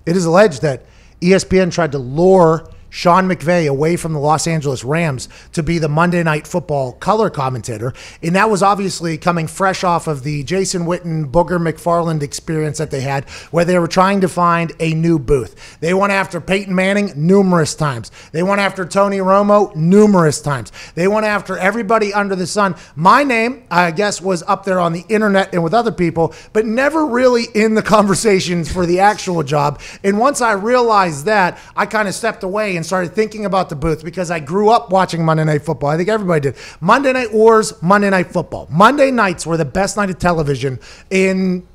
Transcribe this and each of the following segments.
It is alleged that ESPN tried to lure Sean McVay away from the Los Angeles Rams to be the Monday Night Football color commentator. And that was obviously coming fresh off of the Jason Witten, Booger McFarland experience that they had, where they were trying to find a new booth. They went after Peyton Manning numerous times. They went after Tony Romo numerous times. They went after everybody under the sun. My name, I guess, was up there on the internet and with other people, but never really in the conversations for the actual job. And once I realized that, I kind of stepped away and started thinking about the booth, because I grew up watching Monday Night Football. I think everybody did. Monday Night Wars, Monday Night Football. Monday nights were the best night of television in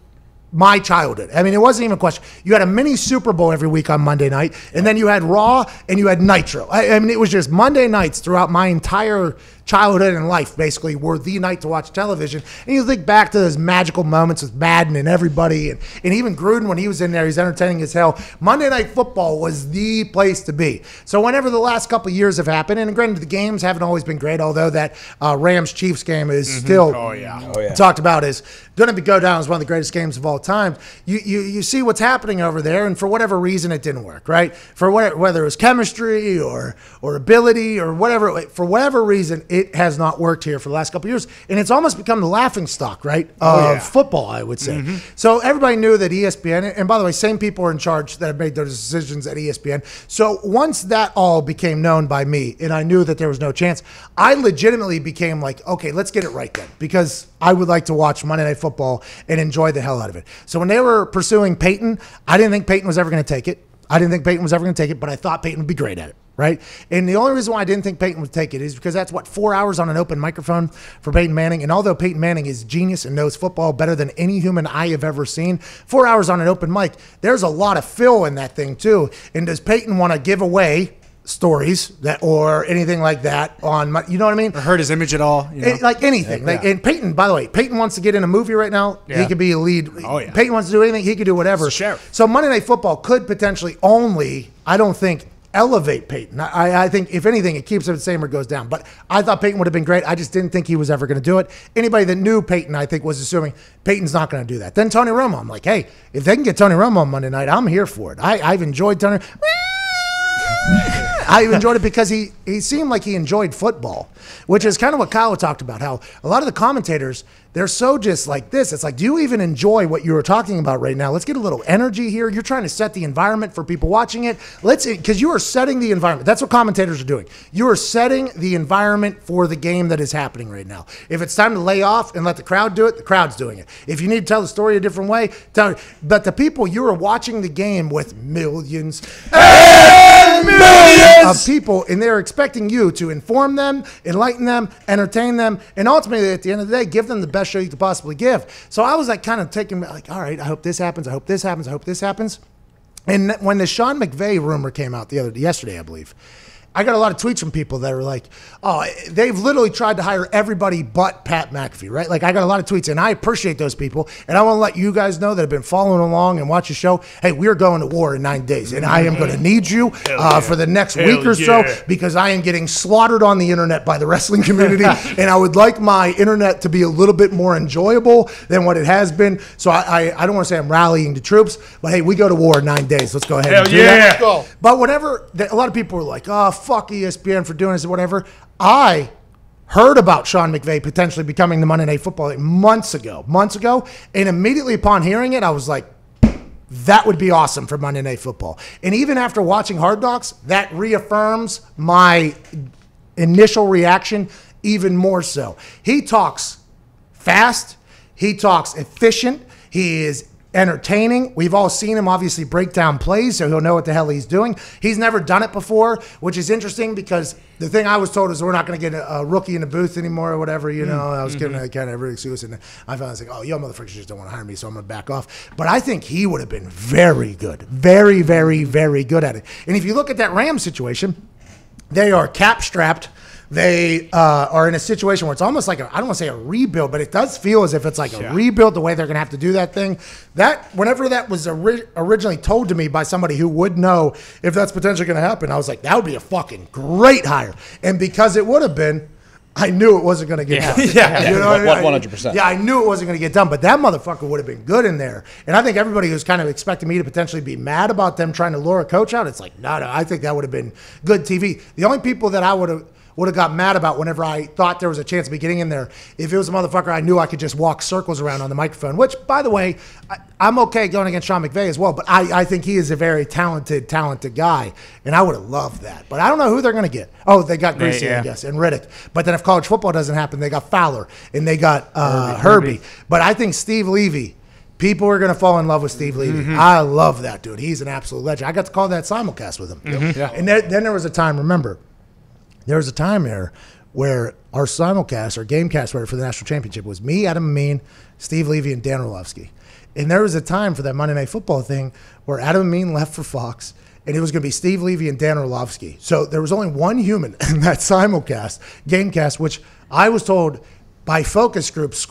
my childhood. I mean, it wasn't even a question. You had a mini Super Bowl every week on Monday night, and then you had Raw and you had Nitro. I mean, it was just Monday nights throughout my entire childhood and life, basically, were the night to watch television. And you think back to those magical moments with Madden and everybody, and even Gruden, when he was in there, he's entertaining as hell. Monday Night Football was the place to be. So whenever the last couple of years have happened, and granted, the games haven't always been great, although that Rams-Chiefs game is still talked about as going to go down as one of the greatest games of all time. You see what's happening over there, and for whatever reason, it didn't work, right? For whether it was chemistry or ability or whatever, for whatever reason, it has not worked here for the last couple of years. And it's almost become the laughing stock, right, of football, I would say. So everybody knew that ESPN, and by the way, same people are in charge that have made those decisions at ESPN. So once that all became known by me and I knew that there was no chance, I legitimately became like, okay, let's get it right then, because I would like to watch Monday Night Football and enjoy the hell out of it. So when they were pursuing Peyton, I didn't think Peyton was ever going to take it. But I thought Peyton would be great at it. Right? And the only reason why I didn't think Peyton would take it is because that's 4 hours on an open microphone for Peyton Manning. And although Peyton Manning is genius and knows football better than any human eye have ever seen, 4 hours on an open mic, there's a lot of fill in that thing too. And does Peyton want to give away stories that or anything like that on my, you know what I mean? Or hurt his image at all? You know? Like anything. And Peyton, by the way, Peyton wants to get in a movie right now. He could be a lead. Peyton wants to do anything. He could do whatever. So Monday Night Football could potentially only, I don't think, elevate Peyton. I think, if anything, it keeps it the same or goes down. But I thought Peyton would have been great. I just didn't think he was ever going to do it. Anybody that knew Peyton, I think, was assuming Peyton's not going to do that. Then Tony Romo. I'm like, hey, if they can get Tony Romo on Monday night, I'm here for it. I've enjoyed Tony. I enjoyed it because he seemed like he enjoyed football, which is kind of what Kyle talked about, how a lot of the commentators, they're so just like this. It's like, do you even enjoy what you were talking about right now? Let's get a little energy here. You're trying to set the environment for people watching it. Because you are setting the environment. That's what commentators are doing. You are setting the environment for the game that is happening right now. If it's time to lay off and let the crowd do it, the crowd's doing it. If you need to tell the story a different way, tell it. But the people, you are watching the game with millions and millions of people, and they're expecting you to inform them, enlighten them, entertain them, and ultimately, at the end of the day, give them the best show you could possibly give. So I was like kind of taking, like, all right, I hope this happens, I hope this happens, I hope this happens. And when the Sean McVay rumor came out yesterday, I believe, I got a lot of tweets from people that were like, oh, they've literally tried to hire everybody but Pat McAfee, right? Like, I got a lot of tweets, and I appreciate those people. And I want to let you guys know that have been following along and watch the show, hey, we're going to war in 9 days, and I am going to need you for the next week or so, because I am getting slaughtered on the internet by the wrestling community, and I would like my internet to be a little bit more enjoyable than what it has been. So I don't want to say I'm rallying the troops, but hey, we go to war in 9 days. Let's go ahead and do that. Let's go. But whenever, a lot of people were like, oh, fuck ESPN for doing this or whatever. I heard about Sean McVay potentially becoming the Monday Night Football months ago, and immediately upon hearing it, I was like, that would be awesome for Monday Night Football. And even after watching Hard Knocks, that reaffirms my initial reaction even more so. He talks fast. He talks efficient. He is entertaining. We've all seen him obviously break down plays, so he'll know what the hell he's doing. He's never done it before, which is interesting because the thing I was told is we're not going to get a rookie in the booth anymore or whatever, you know. I was giving kind of every excuse, and I was like, oh, y'all motherfuckers just don't want to hire me, so I'm going to back off. But I think he would have been very good. Very, very, very good at it. And if you look at that Rams situation, they are cap-strapped. They are in a situation where it's almost like I don't want to say a rebuild, but it does feel as if it's like a rebuild, the way they're going to have to do that thing. That whenever that was originally told to me by somebody who would know if that's potentially going to happen, I was like, that would be a fucking great hire. And because it would have been, I knew it wasn't going to get done. Yeah. You know what I mean? 100%. Yeah, I knew it wasn't going to get done, but that motherfucker would have been good in there. And I think everybody who's kind of expecting me to potentially be mad about them trying to lure a coach out, it's like, no, I think that would have been good TV. The only people that I would have got mad about whenever I thought there was a chance of me getting in there, if it was a motherfucker I knew I could just walk circles around on the microphone, which, by the way, I'm okay going against Sean McVay as well, but I think he is a very talented guy, and I would have loved that. But I don't know who they're going to get. Oh, they got Greasy, I guess, and Riddick. But then if college football doesn't happen, they got Fowler, and they got Herbie. But I think Steve Levy, people are going to fall in love with Steve Levy. Mm-hmm. I love that dude. He's an absolute legend. I got to call that simulcast with him. Mm-hmm. Yeah. And then there was a time, remember, there was a time there where our simulcast, our gamecast writer for the national championship was me, Adam Amin, Steve Levy, and Dan Orlovsky. And there was a time for that Monday Night Football thing where Adam Amin left for Fox, and it was going to be Steve Levy and Dan Orlovsky. So there was only one human in that simulcast, gamecast, which I was told by focus groups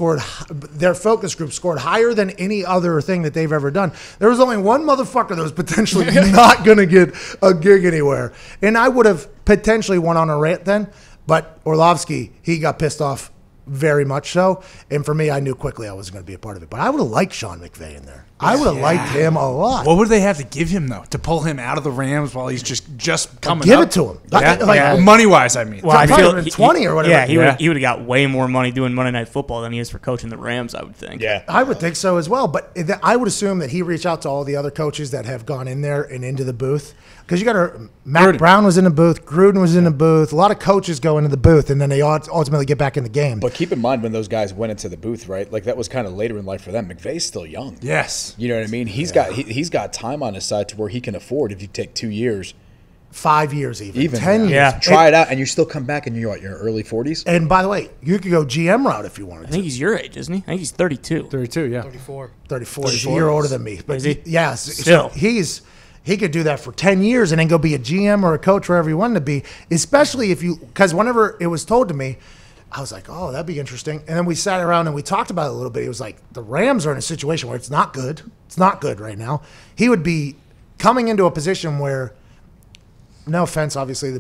their focus group scored higher than any other thing that they've ever done. There was only one motherfucker that was potentially not going to get a gig anywhere. And I would have potentially went on a rant then, but Orlovsky, he got pissed off very much so. And for me, I knew quickly I wasn't going to be a part of it. But I would have liked Sean McVay in there. I would have liked him a lot. What would they have to give him, though, to pull him out of the Rams while he's just coming Give up? it to him. Money-wise, I mean. Well, I feel 20 or whatever. Yeah, he would have got way more money doing Monday Night Football than he is for coaching the Rams, I would think. Yeah. I would think so as well. But I would assume that he reached out to all the other coaches that have gone in there and into the booth. Because you got to, Matt Brown was in the booth, Gruden was in the booth. A lot of coaches go into the booth, and then they ultimately get back in the game. But keep in mind when those guys went into the booth, right? Like that was kind of later in life for them. McVay's still young. Yes. You know what I mean? He's got time on his side to where he can afford, if you take 2 years. 5 years even 10 years. Yeah. Try it out, and you still come back, and you're your early 40s. And by the way, you could go GM route if you wanted I to. think he's your age, isn't he? I think he's 32. 32, yeah. 34. 34. He's a year older than me. But Is he? Yes. Still. He could do that for 10 years and then go be a GM or a coach wherever you wanted to be, especially because whenever it was told to me, I was like, oh, that'd be interesting. And then we sat around and we talked about it a little bit. It was like the Rams are in a situation where it's not good. It's not good right now. He would be coming into a position where, no offense, obviously,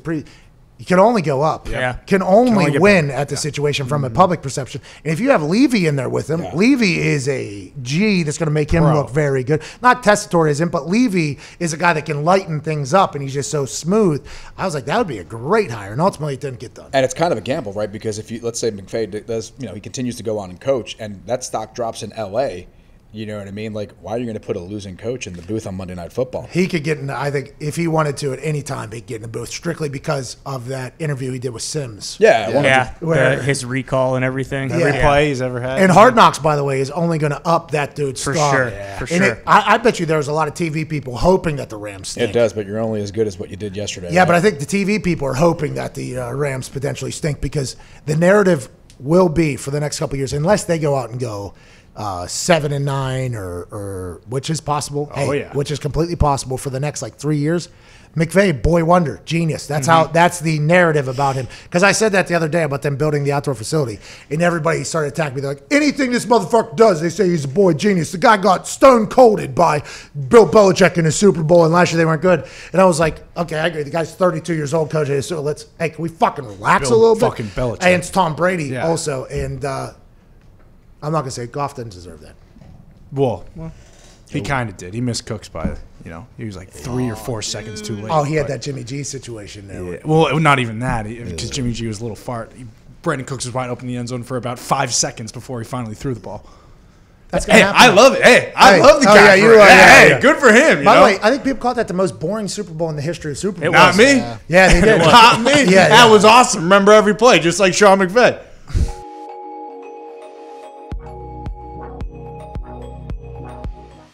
you can only go up. Yeah. Can only get win at the situation from a public perception. And if you have Levy in there with him, Levy is a G that's going to make him look very good. Not testatorism, but Levy is a guy that can lighten things up, and he's just so smooth. I was like, that would be a great hire, and ultimately it didn't get done. And it's kind of a gamble, right? Because if let's say McVay does, he continues to go on and coach, and that stock drops in LA. You know what I mean? Like, why are you going to put a losing coach in the booth on Monday Night Football? He could get in, I think, if he wanted to at any time, he could get in the booth strictly because of that interview he did with Sims. His recall and everything. Every play he's ever had. And Hard Knocks, by the way, is only going to up that dude's For stock. sure. Yeah. For sure. I bet you there was a lot of TV people hoping that the Rams stink. It does, but you're only as good as what you did yesterday. Yeah, but I think the TV people are hoping that the Rams potentially stink because the narrative will be for the next couple of years, unless they go out and go 7-9 or which is possible. Which is completely possible for the next 3 years. McVay, boy wonder, genius. That's that's the narrative about him. Because I said that the other day about them building the outdoor facility, and everybody started attacking me. They're like, anything this motherfucker does, they say he's a boy genius. The guy got stone colded by Bill Belichick in the Super Bowl, and last year they weren't good. And I was like, okay, I agree. The guy's 32 years old, coach. So can we fucking relax a little bit? Fucking Belichick. And it's Tom Brady also, and I'm not gonna say Goff didn't deserve that. Well, he kind of did. He missed Cooks by, he was 3 or 4 seconds too late. Oh, he had that Jimmy G situation there. Yeah. Well, not even that, because Jimmy G was a little fart. Brandon Cooks was wide open in the end zone for about 5 seconds before he finally threw the ball. That's gonna happen. I love it. I love the guy. Good for him. By the way, I think people called that the most boring Super Bowl in the history of Super Bowl. Not me. Yeah, they did. Not me. That was awesome. Remember every play, just like Sean McVay.